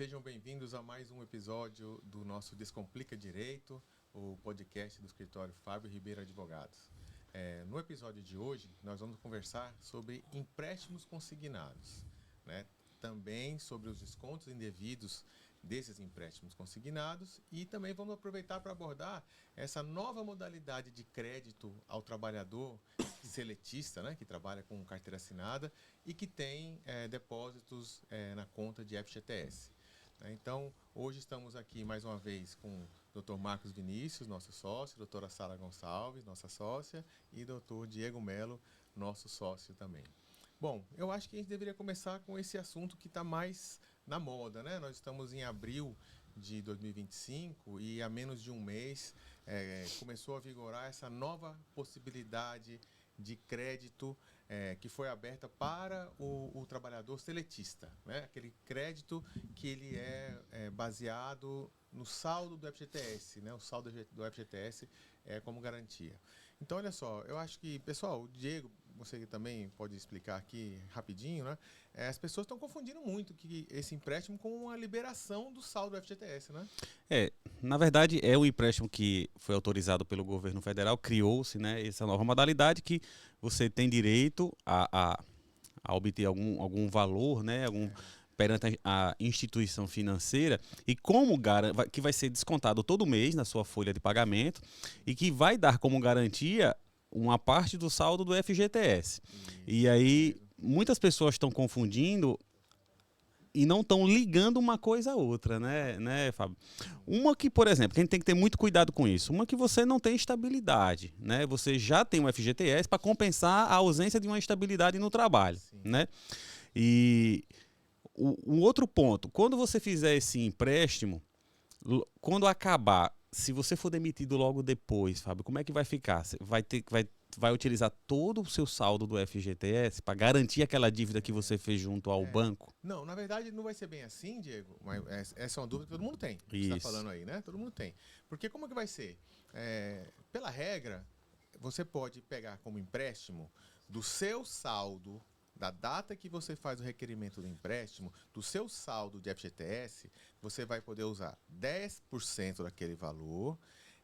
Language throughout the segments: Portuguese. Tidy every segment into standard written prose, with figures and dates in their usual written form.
Sejam bem-vindos a mais um episódio do nosso Descomplica Direito, o podcast do escritório Fábio Ribeiro Advogados. No episódio de hoje, nós vamos conversar sobre empréstimos consignados, né? Também sobre os descontos indevidos desses empréstimos consignados e também vamos aproveitar para abordar essa nova modalidade de crédito ao trabalhador seletista, né, que trabalha com carteira assinada e que tem depósitos na conta de FGTS. Então, hoje estamos aqui mais uma vez com o Dr. Marcos Vinícius, nosso sócio, doutora Sara Gonçalves, nossa sócia, e Dr. Diego Melo, nosso sócio também. Bom, eu acho que a gente deveria começar com esse assunto que está mais na moda, né? Nós estamos em abril de 2025 e há menos de um mês começou a vigorar essa nova possibilidade de crédito que foi aberta para o trabalhador seletista, né? Aquele crédito que ele é baseado no saldo do FGTS, né? O saldo do FGTS como garantia. Então, olha só, eu acho que, pessoal, o Diego, você também pode explicar aqui rapidinho, né? As pessoas estão confundindo muito esse empréstimo com a liberação do saldo do FGTS, né? Na verdade, é um empréstimo que foi autorizado pelo governo federal, criou-se, né, essa nova modalidade que você tem direito a obter algum valor, né, perante a instituição financeira e que vai ser descontado todo mês na sua folha de pagamento e que vai dar como garantia uma parte do saldo do FGTS. E aí, muitas pessoas estão confundindo e não estão ligando uma coisa a outra, né, Fábio? Uma que, por exemplo, que a gente tem que ter muito cuidado com isso. Uma que você não tem estabilidade, né? Você já tem um FGTS para compensar a ausência de uma estabilidade no trabalho, Sim. né? E um outro ponto, quando você fizer esse empréstimo, quando acabar, se você for demitido logo depois, Fábio, como é que vai ficar? Você vai utilizar todo o seu saldo do FGTS para garantir aquela dívida que você fez junto ao banco? Não, na verdade não vai ser bem assim, Diego, mas essa é uma dúvida que todo mundo tem, que você está Isso. falando aí, né? Todo mundo tem. Porque como que vai ser? Pela regra, você pode pegar como empréstimo do seu saldo, da data que você faz o requerimento do empréstimo, do seu saldo de FGTS, você vai poder usar 10% daquele valor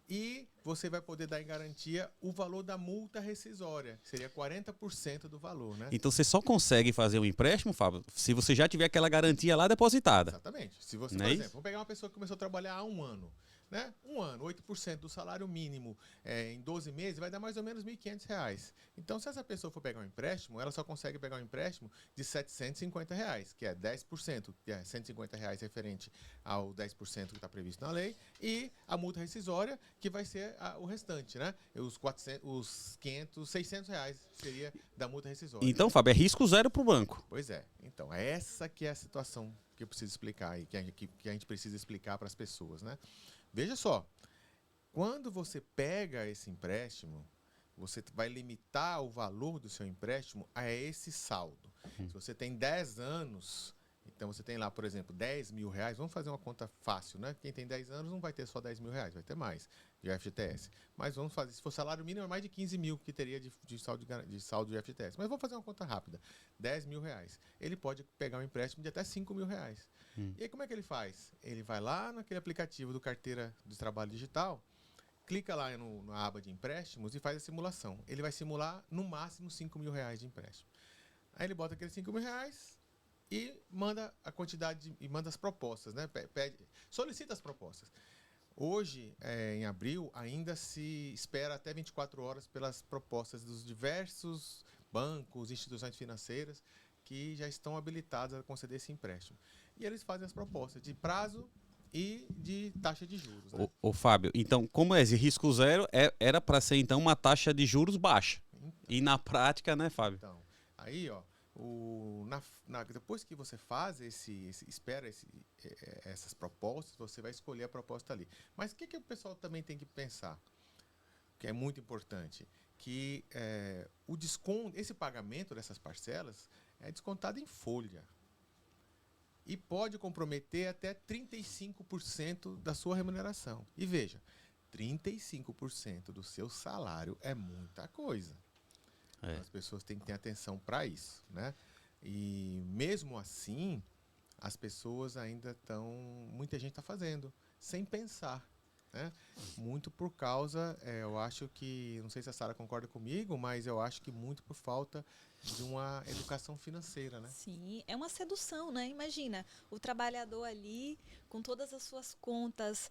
e você vai poder dar em garantia o valor da multa rescisória, que seria 40% do valor, né? Então você só consegue fazer um empréstimo, Fábio, se você já tiver aquela garantia lá depositada. Exatamente. Se você, Não por é exemplo, isso? vamos pegar uma pessoa que começou a trabalhar há um ano, né? Um ano, 8% do salário mínimo em 12 meses vai dar mais ou menos R$ 1.500. Então, se essa pessoa for pegar um empréstimo, ela só consegue pegar um empréstimo de R$ 750, que é 10%, que é R$ 150 referente ao 10% que está previsto na lei, e a multa rescisória, que vai ser o restante, né? Os 500, R$ 600 seria da multa rescisória. Então, Né? Fábio, é risco zero para o banco. Pois é. Então, essa que é a situação que eu preciso explicar e que a gente precisa explicar para as pessoas, né? Veja só, quando você pega esse empréstimo, você vai limitar o valor do seu empréstimo a esse saldo. Se você tem 10 anos, então você tem lá, por exemplo, R$ 10.000, vamos fazer uma conta fácil, né? Quem tem 10 anos não vai ter só R$ 10.000, vai ter mais de FGTS. Mas vamos fazer, se for salário mínimo, é mais de 15 mil que teria de saldo de FGTS. Mas vamos fazer uma conta rápida. R$ 10.000. Ele pode pegar um empréstimo de até R$ 5.000. E aí como é que ele faz? Ele vai lá naquele aplicativo do Carteira de Trabalho Digital, clica lá na aba de empréstimos e faz a simulação. Ele vai simular no máximo R$ 5.000 de empréstimo. Aí ele bota aqueles R$ 5.000 e manda a quantidade e manda as propostas, né? Solicita as propostas. Hoje, em abril, ainda se espera até 24 horas pelas propostas dos diversos bancos, instituições financeiras que já estão habilitadas a conceder esse empréstimo. E eles fazem as propostas de prazo e de taxa de juros. Né? Ô, Fábio, então, como é esse risco zero, era para ser então uma taxa de juros baixa. Então, E na prática, né, Fábio? então aí, ó, depois que você faz espera essas propostas, você vai escolher a proposta ali. Mas o que o pessoal também tem que pensar? Que é muito importante, que o desconto, esse pagamento dessas parcelas é descontado em folha. E pode comprometer até 35% da sua remuneração. E veja, 35% do seu salário é muita coisa. Então, as pessoas têm que ter atenção para isso, né? E mesmo assim, as pessoas ainda estão... Muita gente está fazendo, sem pensar. Né? Muito por causa, eu acho que... Não sei se a Sara concorda comigo, mas eu acho que muito por falta de uma educação financeira, né? Sim, é uma sedução, né? Imagina, o trabalhador ali, com todas as suas contas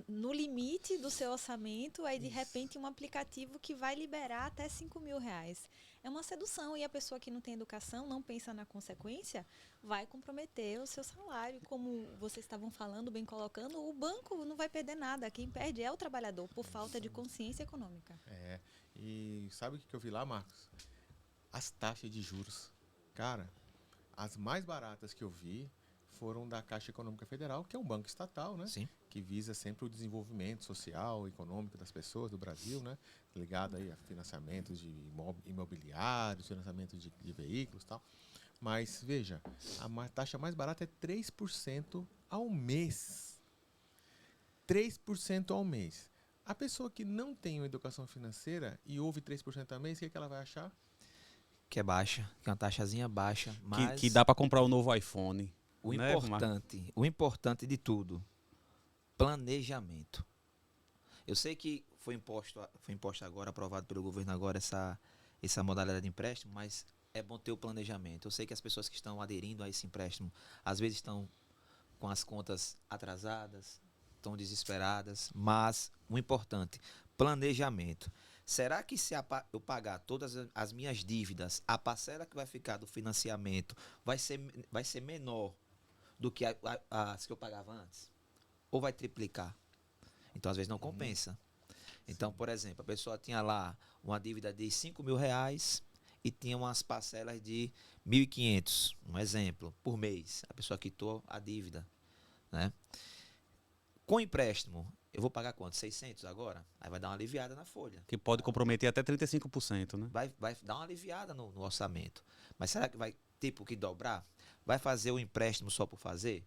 no limite do seu orçamento, aí de Isso. repente um aplicativo que vai liberar até R$ 5.000. É uma sedução, e a pessoa que não tem educação, não pensa na consequência, vai comprometer o seu salário. Como vocês estavam falando, bem colocando, o banco não vai perder nada, quem perde é o trabalhador, por falta de consciência econômica. E sabe o que eu vi lá, Marcos? As taxas de juros. Cara, as mais baratas que eu vi foram da Caixa Econômica Federal, que é um banco estatal, né? Sim. Que visa sempre o desenvolvimento social, econômico das pessoas do Brasil, né? Ligado aí a financiamentos de imobiliários, financiamento de veículos e tal. Mas, veja, a taxa mais barata é 3% ao mês. 3% ao mês. A pessoa que não tem uma educação financeira e ouve 3% ao mês, o que ela vai achar? Que é baixa, que é uma taxazinha baixa, mas Que dá para comprar um novo iPhone. o né, importante de tudo, planejamento. Eu sei que foi imposto agora, aprovado pelo governo agora essa modalidade de empréstimo, mas é bom ter o planejamento. Eu sei que as pessoas que estão aderindo a esse empréstimo, às vezes estão com as contas atrasadas, estão desesperadas, mas o importante, planejamento. Será que se eu pagar todas as minhas dívidas, a parcela que vai ficar do financiamento vai ser menor do que as que eu pagava antes? Ou vai triplicar? Então, às vezes, não compensa. Então, por exemplo, a pessoa tinha lá uma dívida de R$ 5.000 e tinha umas parcelas de 1.500, um exemplo, por mês. A pessoa quitou a dívida, né? Com empréstimo, eu vou pagar quanto? 600 agora? Aí vai dar uma aliviada na folha. Que pode comprometer até 35%, né? Vai dar uma aliviada no orçamento. Mas será que vai ter por que dobrar? Vai fazer o empréstimo só por fazer?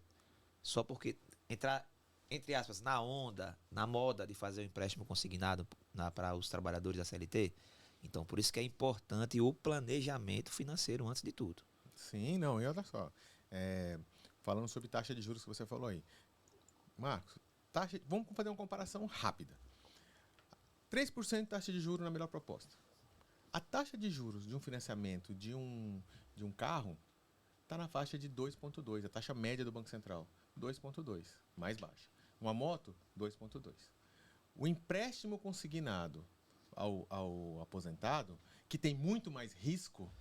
Só porque entrar, entre aspas, na moda de fazer o empréstimo consignado para os trabalhadores da CLT? Então, por isso que é importante o planejamento financeiro antes de tudo. Sim, não, e olha só. Falando sobre taxa de juros que você falou aí. Marcos, vamos fazer uma comparação rápida. 3% de taxa de juros na melhor proposta. A taxa de juros de um financiamento de um carro está na faixa de 2,2. A taxa média do Banco Central, 2,2, mais baixa. Uma moto, 2,2. O empréstimo consignado ao aposentado, que tem muito mais risco,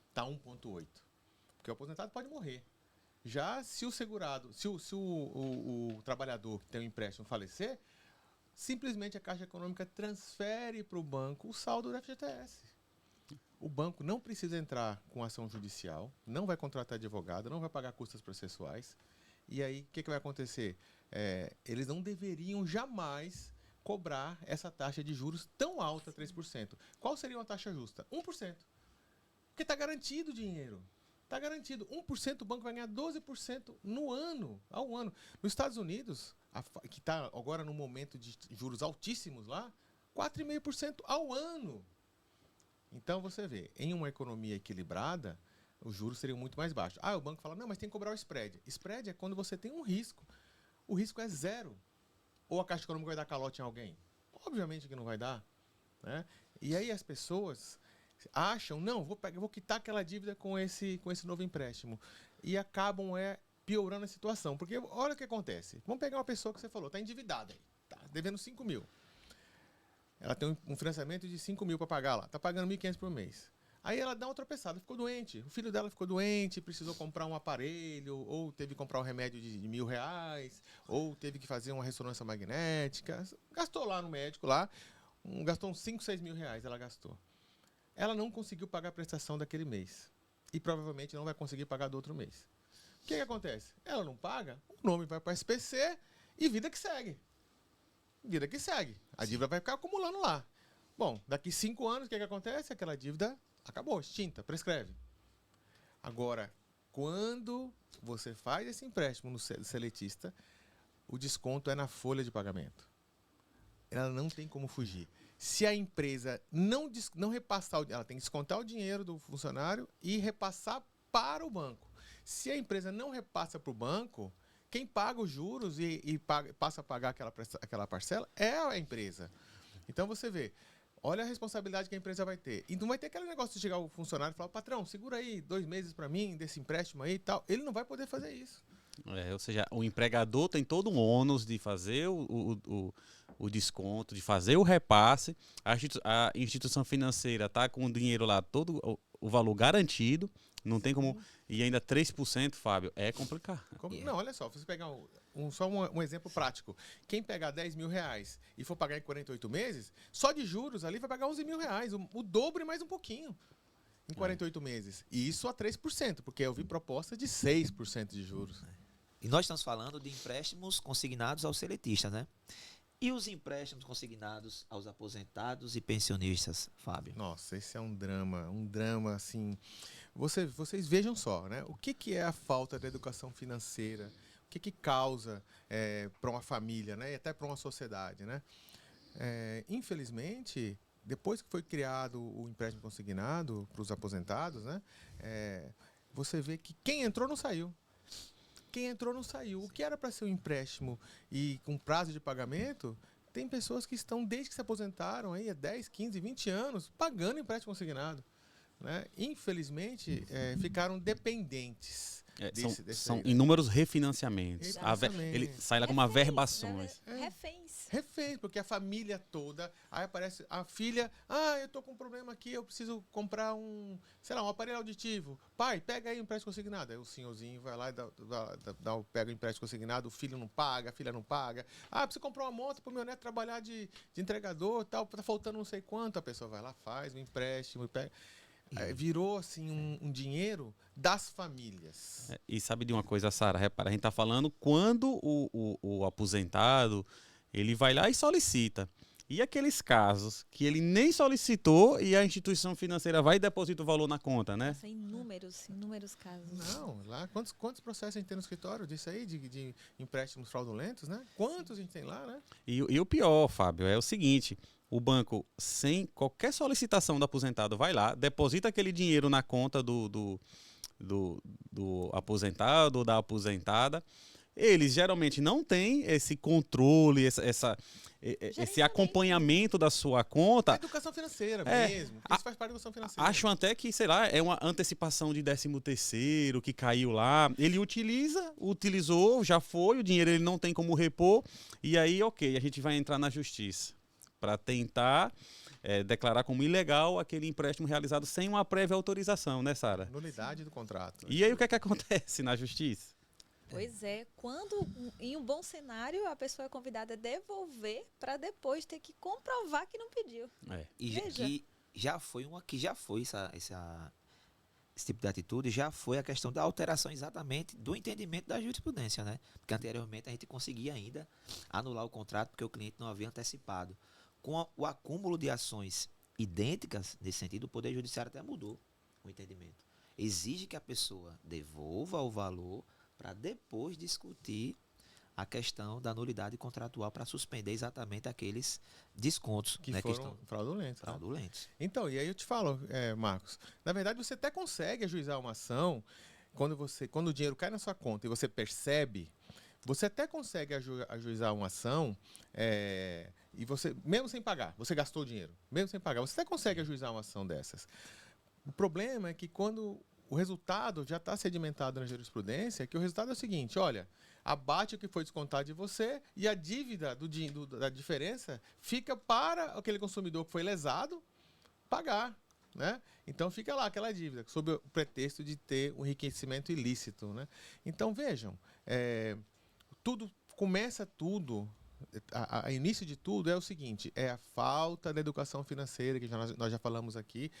está 1,8. Porque o aposentado pode morrer. Já se o segurado, se o trabalhador que tem um empréstimo falecer, simplesmente a Caixa Econômica transfere para o banco o saldo do FGTS. O banco não precisa entrar com ação judicial, não vai contratar advogado, não vai pagar custas processuais. E aí, o que vai acontecer? Eles não deveriam jamais cobrar essa taxa de juros tão alta, 3%. Qual seria uma taxa justa? 1%. Porque está garantido o dinheiro. Está garantido. 1% o banco vai ganhar 12% ao ano. Nos Estados Unidos, que está agora num momento de juros altíssimos lá, 4,5% ao ano. Então, você vê, em uma economia equilibrada, os juros seriam muito mais baixos. O banco fala, não, mas tem que cobrar o spread. Spread é quando você tem um risco. O risco é zero. Ou a Caixa Econômica vai dar calote em alguém? Obviamente que não vai dar. Né? E aí as pessoas acham, não, vou quitar aquela dívida com esse novo empréstimo. E acabam piorando a situação. Porque olha o que acontece. Vamos pegar uma pessoa que você falou, está endividada aí, está devendo 5 mil. Ela tem um financiamento de 5 mil para pagar lá, está pagando 1.500 por mês. Aí ela dá uma tropeçada, ficou doente. O filho dela ficou doente, precisou comprar um aparelho, ou teve que comprar um remédio de R$ 1.000, ou teve que fazer uma ressonância magnética. Gastou lá no médico, gastou uns 5, 6 mil reais, ela gastou. Ela não conseguiu pagar a prestação daquele mês. E provavelmente não vai conseguir pagar do outro mês. O que acontece? Ela não paga, o nome vai para a SPC e vida que segue. Vida que segue. A dívida vai ficar acumulando lá. Bom, daqui 5 anos, o que acontece? Aquela dívida acabou, extinta, prescreve. Agora, quando você faz esse empréstimo no seletista, o desconto é na folha de pagamento. Ela não tem como fugir. Se a empresa não repassar, ela tem que descontar o dinheiro do funcionário e repassar para o banco. Se a empresa não repassa para o banco, quem paga os juros e passa a pagar aquela parcela é a empresa. Então você vê, olha a responsabilidade que a empresa vai ter. E não vai ter aquele negócio de chegar o funcionário e falar, patrão, segura aí 2 meses para mim desse empréstimo aí e tal. Ele não vai poder fazer isso. Ou seja, o empregador tem todo um ônus de fazer o desconto, de fazer o repasse. A instituição financeira está com o dinheiro lá, todo o valor garantido. Não tem como. E ainda 3%, Fábio, é complicado. Não, olha só, você pegar só um exemplo prático. Quem pegar 10 mil reais e for pagar em 48 meses, só de juros ali vai pagar 11 mil reais, o dobro e mais um pouquinho. Em 48 meses. E isso a 3%, porque eu vi proposta de 6% de juros. E nós estamos falando de empréstimos consignados aos seletistas, né? E os empréstimos consignados aos aposentados e pensionistas, Fábio? Nossa, esse é um drama assim. Vocês vejam só, né? O que é a falta da educação financeira? O que causa para uma família, né? E até para uma sociedade, né? Infelizmente, depois que foi criado o empréstimo consignado para os aposentados, né? Você vê que quem entrou não saiu. Quem entrou não saiu. O que era para ser um empréstimo e com prazo de pagamento, tem pessoas que estão, desde que se aposentaram, aí, há 10, 15, 20 anos, pagando empréstimo consignado. Né? Infelizmente, ficaram dependentes. São inúmeros refinanciamentos. Ele sai lá com uma verbações. Reféns, porque a família toda, aí aparece a filha, eu tô com um problema aqui, eu preciso comprar um aparelho auditivo. Pai, pega aí um empréstimo consignado. Aí o senhorzinho vai lá e pega o empréstimo consignado, o filho não paga, a filha não paga. Preciso comprar uma moto pro meu neto trabalhar de entregador, tal, tá faltando não sei quanto, a pessoa vai lá, faz um empréstimo e pega. Virou assim um dinheiro das famílias. E sabe de uma coisa, Sara? Repara, a gente está falando quando o aposentado ele vai lá e solicita. E aqueles casos que ele nem solicitou e a instituição financeira vai e deposita o valor na conta, né? Nossa, inúmeros casos. Não, lá quantos processos a gente tem no escritório disso aí, de empréstimos fraudulentos, né? Quantos a gente tem lá, né? E o pior, Fábio, é o seguinte: o banco, sem qualquer solicitação do aposentado, vai lá, deposita aquele dinheiro na conta do aposentado ou da aposentada. Eles geralmente não têm esse controle, esse acompanhamento da sua conta. É educação financeira mesmo. Isso faz parte da educação financeira. Acho até que, sei lá, é uma antecipação de 13º que caiu lá. Ele utilizou, já foi, o dinheiro ele não tem como repor. E aí, ok, a gente vai entrar na justiça para tentar declarar como ilegal aquele empréstimo realizado sem uma prévia autorização, né, Sara? Nulidade do contrato. E aí o que é que acontece na justiça? Pois é, quando em um bom cenário a pessoa é convidada a devolver para depois ter que comprovar que não pediu. E já foi esse tipo de atitude, já foi a questão da alteração exatamente do entendimento da jurisprudência, né? Porque anteriormente a gente conseguia ainda anular o contrato porque o cliente não havia antecipado. Com o acúmulo de ações idênticas, nesse sentido, o Poder Judiciário até mudou o entendimento. Exige que a pessoa devolva o valor para depois discutir a questão da nulidade contratual para suspender exatamente aqueles descontos que né, foram fraudulentos. Fraudulentos. Então, e aí eu te falo, Marcos, na verdade você até consegue ajuizar uma ação quando o dinheiro cai na sua conta e você percebe, você até consegue ajuizar uma ação e você, mesmo sem pagar, você gastou o dinheiro, mesmo sem pagar, você até consegue ajuizar uma ação dessas. O problema é que quando o resultado já está sedimentado na jurisprudência, que o resultado é o seguinte, olha, abate o que foi descontado de você e a dívida da diferença fica para aquele consumidor que foi lesado pagar, né? Então fica lá aquela dívida, sob o pretexto de ter um enriquecimento ilícito, né? Então vejam, começa a início de tudo é o seguinte, é a falta da educação financeira, que nós já falamos aqui,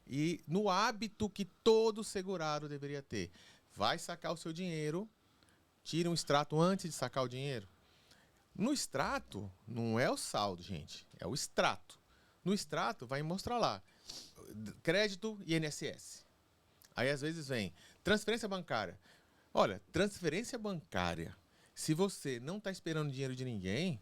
e no hábito que todo segurado deveria ter. Vai sacar o seu dinheiro, tira um extrato antes de sacar o dinheiro. No extrato, não é o saldo, gente, é o extrato. No extrato vai mostrar lá, crédito e INSS. Aí às vezes vem transferência bancária. Olha, transferência bancária, se você não está esperando dinheiro de ninguém,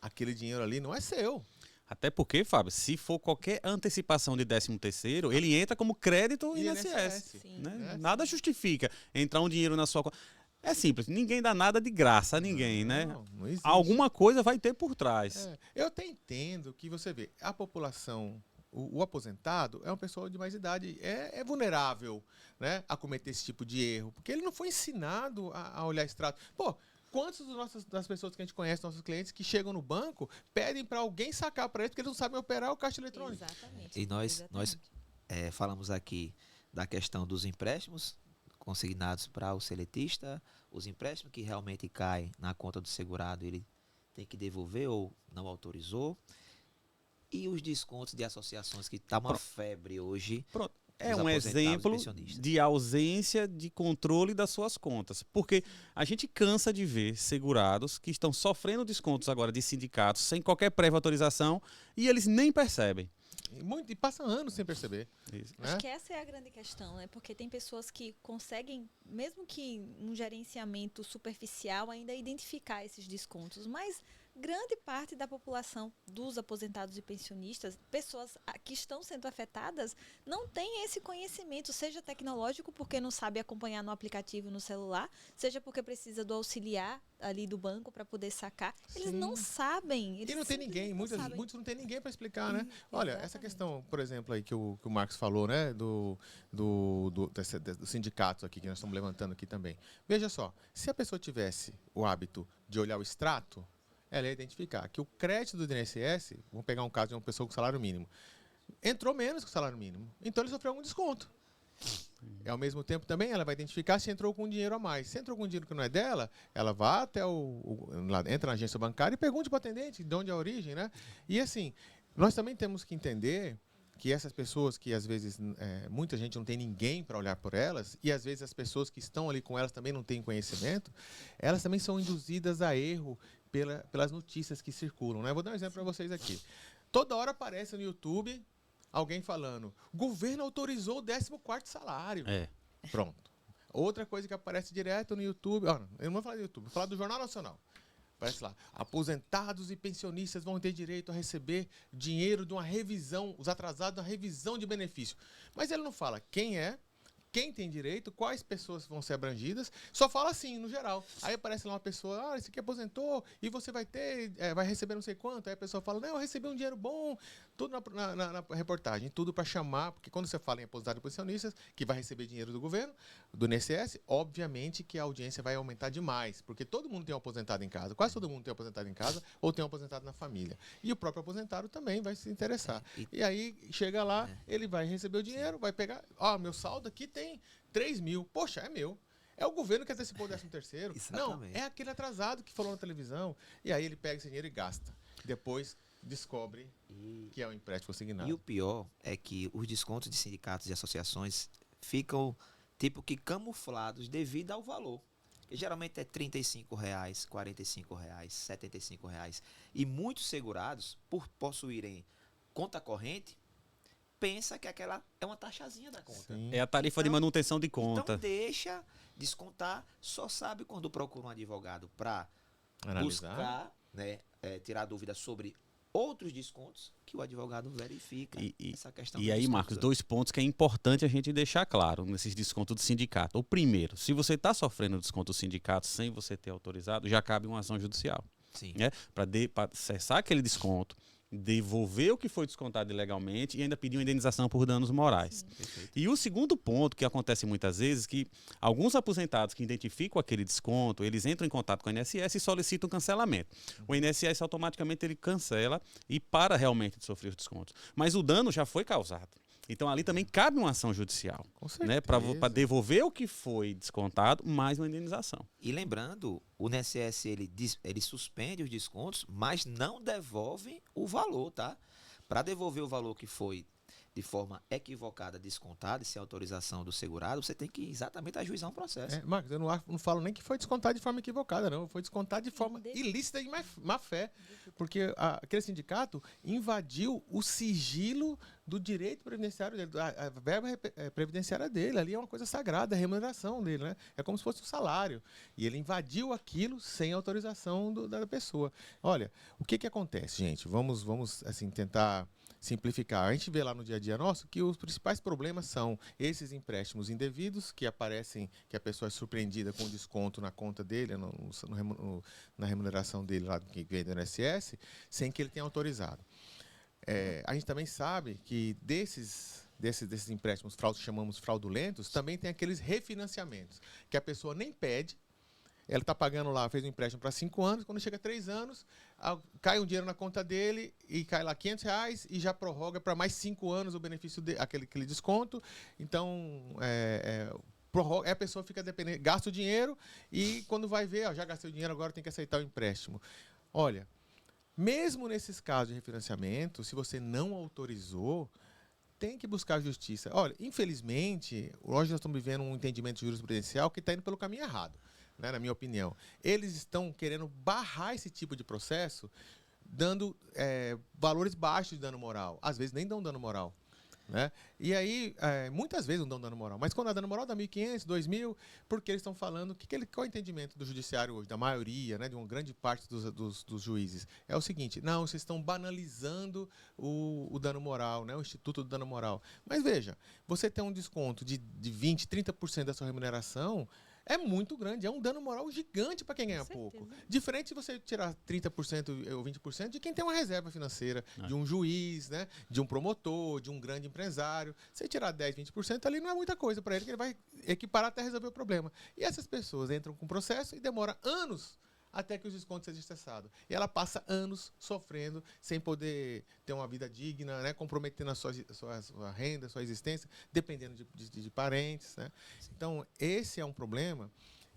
aquele dinheiro ali não é seu. Até porque, Fábio, se for qualquer antecipação de 13º, ele entra como crédito E INSS. Sim. Né? É, Nada justifica entrar um dinheiro na sua conta. É simples, ninguém dá nada de graça a ninguém, né? Não existe. Alguma coisa vai ter por trás. Eu até entendo que você vê, a população, o aposentado é uma pessoa de mais idade, é vulnerável, né, a cometer esse tipo de erro, porque ele não foi ensinado a olhar extrato. Pô, quantas das pessoas que a gente conhece, nossos clientes, que chegam no banco, pedem para alguém sacar para eles porque eles não sabem operar o caixa eletrônico. Exatamente. E nós Exatamente. falamos aqui da questão dos empréstimos consignados para o seletista, os empréstimos que realmente caem na conta do segurado, ele tem que devolver ou não autorizou. E os descontos de associações, que está uma febre hoje. Pronto. É dos um aposentados e exemplo pensionistas. de ausência de controle das suas contas. Porque a gente cansa de ver segurados que estão sofrendo descontos agora de sindicatos sem qualquer prévia autorização e eles nem percebem. E passam anos sem perceber. Isso. Né? Acho que essa é a grande questão, né? Porque tem pessoas que conseguem, mesmo que um gerenciamento superficial, ainda identificar esses descontos, mas grande parte da população dos aposentados e pensionistas, pessoas que estão sendo afetadas, não tem esse conhecimento, seja tecnológico, porque não sabe acompanhar no aplicativo no celular, seja porque precisa do auxiliar ali do banco para poder sacar. Eles Sim. não sabem. E não tem ninguém, muitos não tem ninguém para explicar, né? Sim, Olha, essa exatamente. questão, por exemplo, aí que o Marcos falou, né? Do sindicato aqui, que nós estamos levantando aqui também. Veja só, se a pessoa tivesse o hábito de olhar o extrato, ela ia identificar que o crédito do INSS, vamos pegar um caso de uma pessoa com salário mínimo, entrou menos que o salário mínimo, então ele sofreu algum desconto. E ao mesmo tempo também ela vai identificar se entrou com dinheiro a mais. Se entrou com dinheiro que não é dela, ela vai até lá, entra na agência bancária e pergunte para o atendente de onde é a origem, né? E assim, nós também temos que entender que essas pessoas que às vezes muita gente não tem ninguém para olhar por elas, e às vezes as pessoas que estão ali com elas também não têm conhecimento, elas também são induzidas a erro pelas notícias que circulam, né? Vou dar um exemplo para vocês aqui. Toda hora aparece no YouTube alguém falando: governo autorizou o 14º salário. É. Pronto. Outra coisa que aparece direto no YouTube, eu não vou falar do YouTube, vou falar do Jornal Nacional. Aparece lá: aposentados e pensionistas vão ter direito a receber dinheiro de uma revisão, os atrasados da revisão de benefício. Mas ele não fala quem é, quem tem direito, quais pessoas vão ser abrangidas, só fala assim, no geral. Aí aparece lá uma pessoa: esse aqui aposentou e você vai receber não sei quanto. Aí a pessoa fala: não, eu recebi um dinheiro bom, tudo na reportagem, tudo para chamar, porque quando você fala em aposentado e pensionistas, que vai receber dinheiro do governo, do INSS, obviamente que a audiência vai aumentar demais, porque todo mundo tem um aposentado em casa, quase todo mundo tem um aposentado em casa, ou tem um aposentado na família. E o próprio aposentado também vai se interessar. E aí, chega lá, ele vai receber o dinheiro, vai pegar, meu saldo aqui tem 3 mil, poxa, é meu. É o governo que antecipou o 13º. Não, Exatamente. é aquele atrasado que falou na televisão. E aí ele pega esse dinheiro e gasta. Depois descobre que é um empréstimo consignado. E o pior é que os descontos de sindicatos e associações ficam tipo que camuflados devido ao valor. Que geralmente é R$ 35, R$ 45, R$ 75. E muitos segurados, por possuírem conta corrente, pensa que aquela é uma taxazinha da conta. Sim. É a tarifa de Então- manutenção de conta. Então deixa descontar, só sabe quando procura um advogado para Analisar. buscar, né, tirar dúvidas sobre outros descontos que o advogado verifica essa questão. E dos aí, descontos, Marcos, né? 2 pontos que é importante a gente deixar claro nesses descontos do sindicato. O primeiro, se você está sofrendo desconto do sindicato sem você ter autorizado, já cabe uma ação judicial, Sim. né? Para cessar aquele desconto, devolver o que foi descontado ilegalmente e ainda pedir uma indenização por danos morais. Perfeito. E o segundo ponto, que acontece muitas vezes, que alguns aposentados que identificam aquele desconto, eles entram em contato com o INSS e solicitam cancelamento. O INSS automaticamente ele cancela e para realmente de sofrer os descontos. Mas o dano já foi causado. Então ali também cabe uma ação judicial, Com né, certeza. para devolver o que foi descontado mais uma indenização. E lembrando, o INSS ele suspende os descontos, mas não devolve o valor, tá? Para devolver o valor que foi de forma equivocada descontado e sem autorização do segurado, você tem que exatamente ajuizar um processo. Marcos, eu não falo nem que foi descontado de forma equivocada, não. Foi descontado de forma ilícita e de má fé. Porque aquele sindicato invadiu o sigilo do direito previdenciário dele, a verba previdenciária dele. Ali é uma coisa sagrada, a remuneração dele, né? É como se fosse um salário. E ele invadiu aquilo sem autorização da pessoa. Olha, o que acontece, gente? Vamos assim, tentar simplificar. A gente vê lá no dia a dia nosso que os principais problemas são esses empréstimos indevidos, que aparecem, que a pessoa é surpreendida com desconto na conta dele, na remuneração dele lá que vem do INSS, sem que ele tenha autorizado. A gente também sabe que desses empréstimos chamamos fraudulentos, também tem aqueles refinanciamentos, que a pessoa nem pede, ela está pagando lá, fez um empréstimo para 5 anos, quando chega a 3 anos, cai um dinheiro na conta dele e cai lá R$500 e já prorroga para mais 5 anos o benefício aquele desconto. Então, a pessoa fica dependente, gasta o dinheiro e quando vai ver, já gastei o dinheiro, agora tem que aceitar o empréstimo. Olha, mesmo nesses casos de refinanciamento, se você não autorizou, tem que buscar a justiça. Olha, infelizmente, hoje nós estamos vivendo um entendimento jurisprudencial que está indo pelo caminho errado. Né, na minha opinião. Eles estão querendo barrar esse tipo de processo, dando valores baixos de dano moral. Às vezes nem dão dano moral. Né? E aí, muitas vezes não dão dano moral. Mas quando dá dano moral, dá 1.500, 2.000, porque eles estão falando... Qual é o entendimento do judiciário hoje, da maioria, né, de uma grande parte dos juízes? É o seguinte, não, vocês estão banalizando o dano moral, né, o Instituto do Dano Moral. Mas veja, você tem um desconto de 20%, 30% da sua remuneração... É muito grande, é um dano moral gigante para quem ganha pouco. Diferente de você tirar 30% ou 20% de quem tem uma reserva financeira, de um juiz, né, de um promotor, de um grande empresário. Se tirar 10%, 20% ali não é muita coisa para ele, que ele vai equiparar até resolver o problema. E essas pessoas entram com o processo e demora anos até que os descontos sejam cessados. E ela passa anos sofrendo, sem poder ter uma vida digna, né? Comprometendo a sua renda, a sua existência, dependendo de parentes. Né? Então, esse é um problema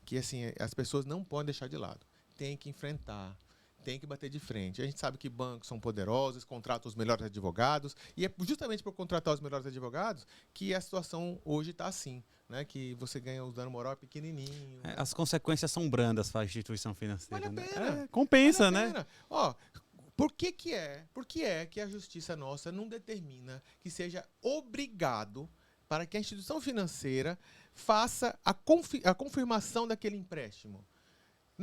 que assim, as pessoas não podem deixar de lado. Tem que enfrentar, tem que bater de frente. A gente sabe que bancos são poderosos, contratam os melhores advogados, e é justamente por contratar os melhores advogados que a situação hoje está assim. Né, que você ganha o dano moral pequenininho. Né? As consequências são brandas para a instituição financeira. Vale a pena. Né? Compensa, vale a né? Pena. Ó, por que é que a justiça nossa não determina que seja obrigado para que a instituição financeira faça a confirmação daquele empréstimo?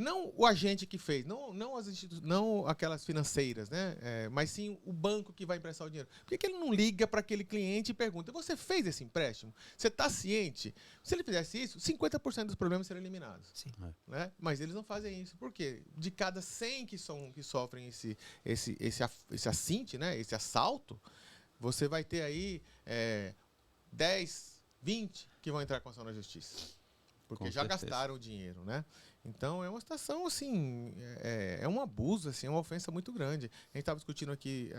Não o agente que fez, não aquelas financeiras, né? Mas sim o banco que vai emprestar o dinheiro. Por que ele não liga para aquele cliente e pergunta, você fez esse empréstimo? Você está ciente? Se ele fizesse isso, 50% dos problemas seriam eliminados. Sim. Né? Mas eles não fazem isso. Por quê? De cada 100 que sofrem esse assinte, né? Esse assalto, você vai ter aí 10, 20 que vão entrar com ação na justiça. Porque já gastaram o dinheiro, né? Então, é uma situação, assim, é um abuso, assim, é uma ofensa muito grande. A gente estava discutindo aqui,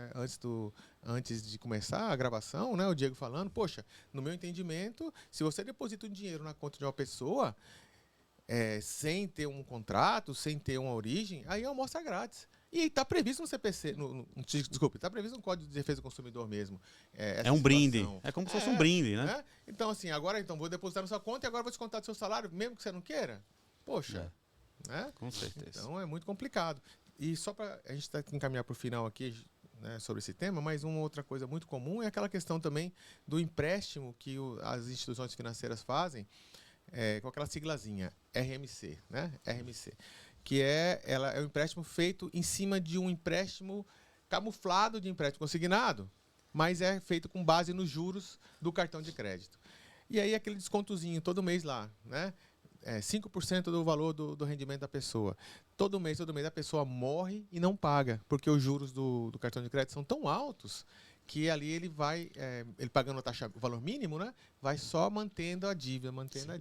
antes de começar a gravação, né, o Diego falando, poxa, no meu entendimento, se você deposita um dinheiro na conta de uma pessoa, sem ter um contrato, sem ter uma origem, aí é uma amostra grátis. E está previsto no CPC, está previsto no Código de Defesa do Consumidor mesmo. É um brinde. É como se fosse um brinde, né? Então, assim, agora vou depositar na sua conta e agora vou descontar do seu salário, mesmo que você não queira? Poxa. Né? Com certeza. Então, é muito complicado. E só para a gente encaminhar para o final aqui, né, sobre esse tema, mas uma outra coisa muito comum é aquela questão também do empréstimo que as instituições financeiras fazem com aquela siglazinha, RMC, né? RMC. Que é um empréstimo feito em cima de um empréstimo camuflado de empréstimo consignado, mas é feito com base nos juros do cartão de crédito. E aí aquele descontozinho todo mês lá, né? 5% do valor do rendimento da pessoa. Todo mês a pessoa morre e não paga, porque os juros do cartão de crédito são tão altos que ali ele vai, ele pagando o valor mínimo, né? Vai só mantendo a dívida,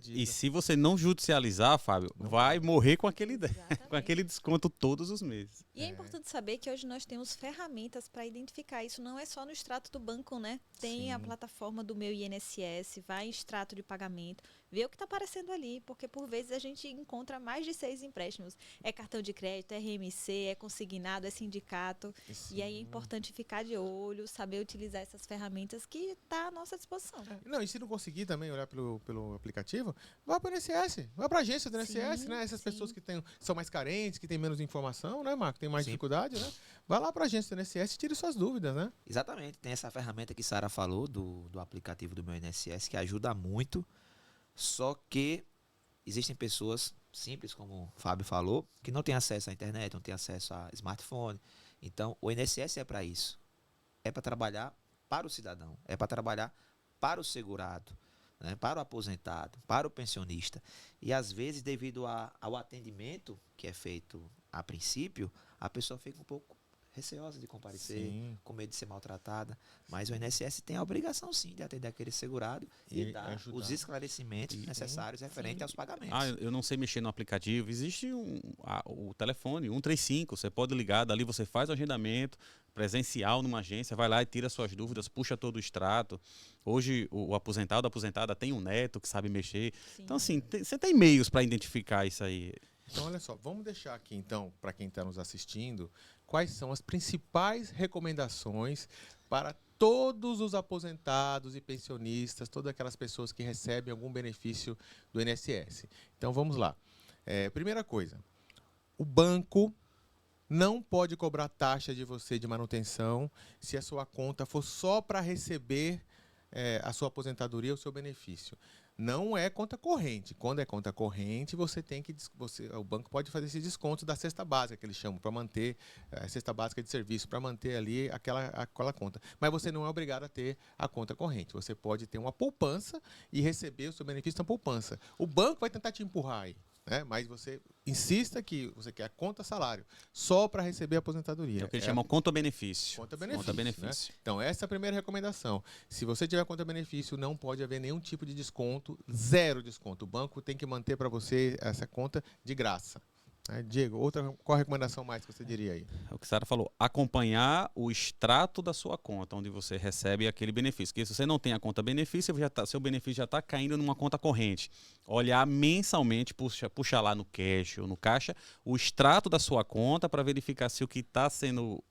E se você não judicializar, Fábio, vai morrer com aquele desconto todos os meses. E é importante saber que hoje nós temos ferramentas para identificar isso. Não é só no extrato do banco, né? Tem a plataforma do Meu INSS, vai em extrato de pagamento, vê o que está aparecendo ali, porque por vezes a gente encontra mais de 6 empréstimos. É cartão de crédito, é RMC, é consignado, é sindicato. E aí é importante ficar de olho, saber saber utilizar essas ferramentas que está à nossa disposição. Não, e se não conseguir também olhar pelo aplicativo, vá para o INSS, vá para a agência do INSS, né? Essas pessoas que são mais carentes, que têm menos informação, né, Marco? Tem mais dificuldade, né? Vá lá para a agência do INSS e tire suas dúvidas, né? Exatamente. Tem essa ferramenta que Sara falou do aplicativo do meu INSS que ajuda muito, só que existem pessoas simples, como o Fábio falou, que não têm acesso à internet, não têm acesso a smartphone. Então, o INSS é para isso. É para trabalhar para o cidadão, é para trabalhar para o segurado, né, para o aposentado, para o pensionista. E, às vezes, devido ao atendimento que é feito a princípio, a pessoa fica um pouco receosa de comparecer, com medo de ser maltratada. Mas o INSS tem a obrigação, sim, de atender aquele segurado e dar ajudar. os esclarecimentos necessários referentes aos pagamentos. Eu não sei mexer no aplicativo. Existe o telefone 135, você pode ligar, dali você faz o agendamento presencial numa agência, vai lá e tira suas dúvidas, puxa todo o extrato. Hoje o aposentado, a aposentada tem um neto que sabe mexer. Sim. Então, assim, você tem meios para identificar isso aí. Então, olha só, vamos deixar aqui, então, para quem está nos assistindo, quais são as principais recomendações para todos os aposentados e pensionistas, todas aquelas pessoas que recebem algum benefício do INSS. Então, vamos lá. Primeira coisa, o banco não pode cobrar taxa de você de manutenção se a sua conta for só para receber a sua aposentadoria, o seu benefício. Não é conta corrente. Quando é conta corrente, o banco pode fazer esse desconto da cesta básica, que eles chamam, para manter a cesta básica de serviço, para manter ali aquela conta. Mas você não é obrigado a ter a conta corrente. Você pode ter uma poupança e receber o seu benefício na poupança. O banco vai tentar te empurrar aí, né? Mas você insista que você quer a conta salário só para receber a aposentadoria. É o que eles chamam conta-benefício. Conta-benefício. Né? Então, essa é a primeira recomendação. Se você tiver conta-benefício, não pode haver nenhum tipo de desconto, zero desconto. O banco tem que manter para você essa conta de graça. Diego, qual a recomendação mais que você diria aí? É o que a Sara falou, acompanhar o extrato da sua conta, onde você recebe aquele benefício. Porque se você não tem a conta benefício, seu benefício já está caindo numa conta corrente. Olhar mensalmente, puxar lá no cash ou no caixa, o extrato da sua conta para verificar se o que está sendo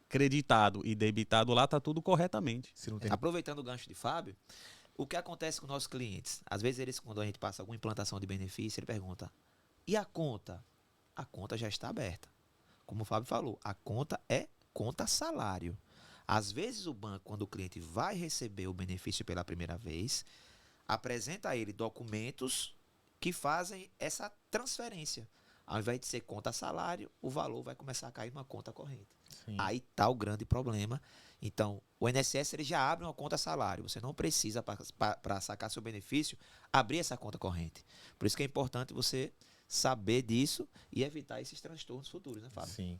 creditado e debitado lá está tudo corretamente. Aproveitando o gancho de Fábio, o que acontece com nossos clientes? Às vezes, quando a gente passa alguma implantação de benefício, ele pergunta, e a conta? A conta já está aberta. Como o Fábio falou, a conta é conta salário. Às vezes o banco, quando o cliente vai receber o benefício pela primeira vez, apresenta a ele documentos que fazem essa transferência. Ao invés de ser conta salário, o valor vai começar a cair numa conta corrente. Sim. Aí está o grande problema. Então, o INSS ele já abre uma conta salário. Você não precisa, para sacar seu benefício, abrir essa conta corrente. Por isso que é importante você saber disso e evitar esses transtornos futuros, né, Fábio? Sim.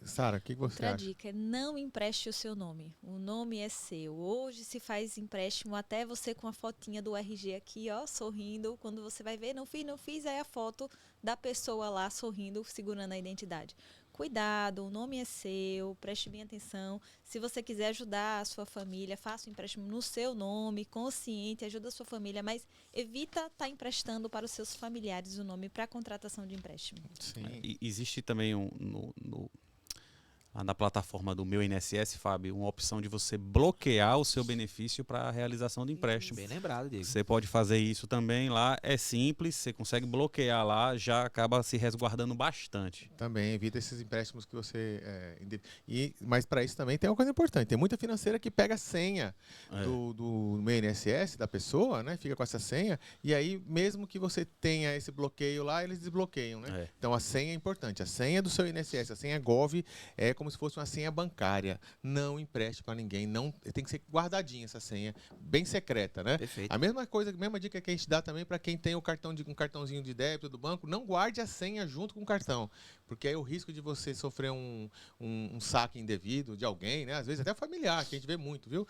Sara, o que você acha? Outra dica é não empreste o seu nome. O nome é seu. Hoje se faz empréstimo até você com a fotinha do RG aqui, ó, sorrindo. Quando você vai ver, não fiz, aí a foto da pessoa lá sorrindo, segurando a identidade. Cuidado, o nome é seu, preste bem atenção. Se você quiser ajudar a sua família, faça o empréstimo no seu nome, consciente, ajuda a sua família, mas evita estar emprestando para os seus familiares o nome para contratação de empréstimo. Sim. Existe também na plataforma do meu INSS, Fábio, uma opção de você bloquear o seu benefício para a realização do empréstimo. Bem lembrado, Diego. Você pode fazer isso também lá, é simples, você consegue bloquear lá, já acaba se resguardando bastante. Também evita esses empréstimos que você... mas para isso também tem uma coisa importante, tem muita financeira que pega a senha do meu INSS, da pessoa, né? Fica com essa senha, e aí mesmo que você tenha esse bloqueio lá, eles desbloqueiam, né? Então a senha é importante, a senha do seu INSS, a senha Gov é como se fosse uma senha bancária. Não empreste para ninguém. Não, tem que ser guardadinha essa senha, bem secreta, né? Perfeito. A mesma dica que a gente dá também para quem tem um cartãozinho de débito do banco, não guarde a senha junto com o cartão, porque aí o risco de você sofrer um saque indevido de alguém, né? Às vezes até familiar, que a gente vê muito, viu?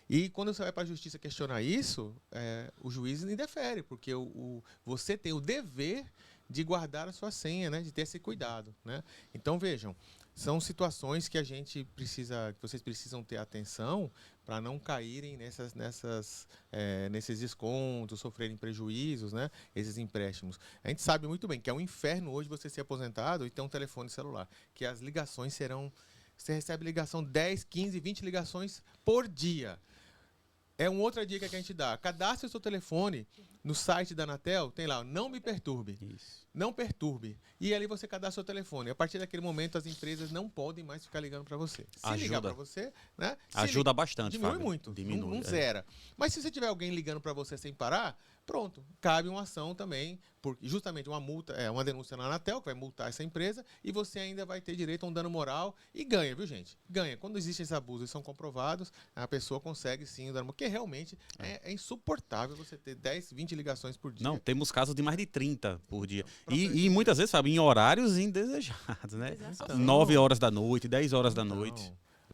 E quando você vai para a justiça questionar isso, o juiz indefere, porque você tem o dever de guardar a sua senha, né? De ter esse cuidado, né? Então, vejam, são situações que que vocês precisam ter atenção para não caírem nesses descontos, sofrerem prejuízos, né? Esses empréstimos. A gente sabe muito bem que é um inferno hoje você ser aposentado e ter um telefone celular, que as ligações serão você recebe ligação 10, 15, 20 ligações por dia. É uma outra dica que a gente dá. Cadastre o seu telefone no site da Anatel, tem lá, não me perturbe. Isso. Não perturbe. E ali você cadastra o seu telefone. A partir daquele momento, as empresas não podem mais ficar ligando para você. Se ligar para você, né? Ajuda bastante, diminui Fábio. muito. Diminui, não zera. Mas se você tiver alguém ligando para você sem parar, pronto. Cabe uma ação também, porque justamente uma multa, uma denúncia na Anatel, que vai multar essa empresa, e você ainda vai ter direito a um dano moral e ganha, viu, gente? Ganha. Quando existem esses abusos e são comprovados, a pessoa consegue sim o dano moral, porque realmente é insuportável você ter 10, 20 ligações por dia. Não, temos casos de mais de 30 por dia. E muitas vezes, sabe, em horários indesejados, né? Exatamente. 9 horas da noite, 10 horas da noite.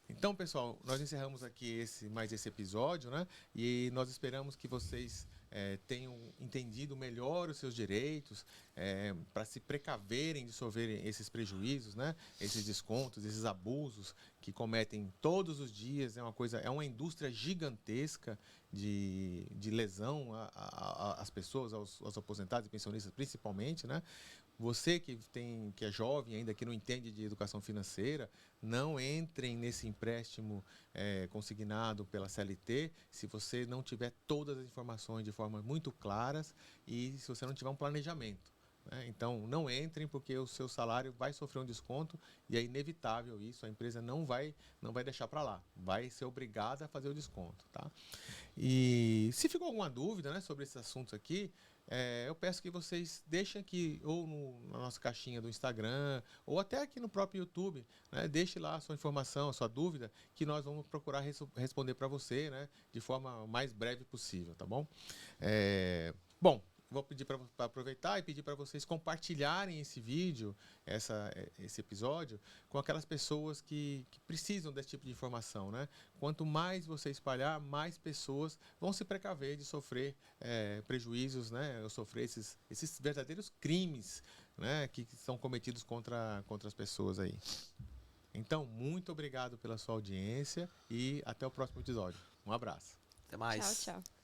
Então, pessoal, nós encerramos aqui mais esse episódio, né? E nós esperamos que vocês tenham entendido melhor os seus direitos, para se precaverem de sofrerem esses prejuízos, né? Esses descontos, esses abusos que cometem todos os dias. É uma indústria gigantesca de lesão às pessoas, aos aposentados e pensionistas principalmente, né? Você que é jovem ainda, que não entende de educação financeira, não entrem nesse empréstimo consignado pela CLT se você não tiver todas as informações de forma muito claras e se você não tiver um planejamento. Né? Então, não entrem porque o seu salário vai sofrer um desconto e é inevitável isso. A empresa não vai deixar para lá. Vai ser obrigada a fazer o desconto. Tá? E se ficou alguma dúvida, né, sobre esses assuntos aqui, eu peço que vocês deixem aqui, ou na nossa caixinha do Instagram, ou até aqui no próprio YouTube, né? Deixe lá a sua informação, a sua dúvida, que nós vamos procurar responder para você, né? De forma mais breve possível, tá bom? Bom, vou pedir para aproveitar e pedir para vocês compartilharem esse vídeo, esse episódio, com aquelas pessoas que precisam desse tipo de informação, né? Quanto mais você espalhar, mais pessoas vão se precaver de sofrer prejuízos, né? Ou sofrer esses verdadeiros crimes, né? Que são cometidos contra as pessoas aí. Então, muito obrigado pela sua audiência e até o próximo episódio. Um abraço. Até mais. Tchau, tchau.